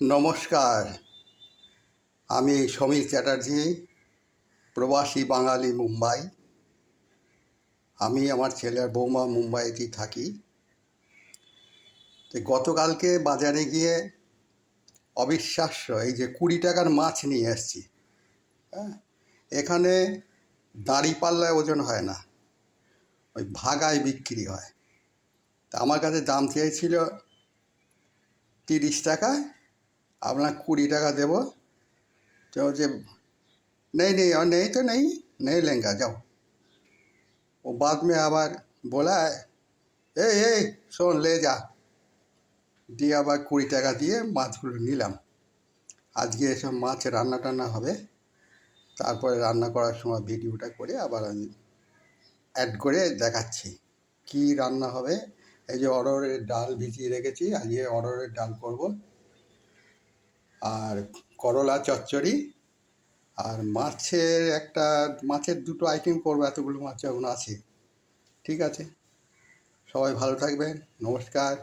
নমস্কার। আমি সমীর চ্যাটার্জি, প্রবাসী বাঙালি, মুম্বাই। আমি আমার ছেলে আর বৌমা মুম্বাইতেই থাকি। তো গতকালকে বাজারে গিয়ে অবিশ্বাস্য এই যে 20 টাকার মাছ নিয়ে এসেছি। হ্যাঁ, এখানে দাঁড়িপাল্লায় ওজন হয় না, ওই ভাগায় বিক্রি হয়। তা আমার কাছে দাম চেয়েছিল 30 টাকা, আপনার 20 টাকা দেবো। তো যে नहीं नहीं और नहीं तो नहीं नहीं लेंगे जाओ। वो बाद में আবার बोला এই এই শোন লে যা, দিয়ে আবার 20 টাকা দিয়ে মাছগুলো নিলাম। আজকে এসব মাছ রান্না টান্না হবে, তারপরে রান্না করার সময় ভিডিওটা করে আবার আমি অ্যাড করে দেখাচ্ছি কি রান্না হবে। এই যে অরহরের ডাল ভিজিয়ে রেখেছি, আজকে অরহরের ডাল করব, আর করলা চচ্চড়ি, আর মাছের দুটো আইটেম করবো, এতগুলো মাছ যখন আছে। ঠিক আছে, সবাই ভালো থাকবেন, নমস্কার।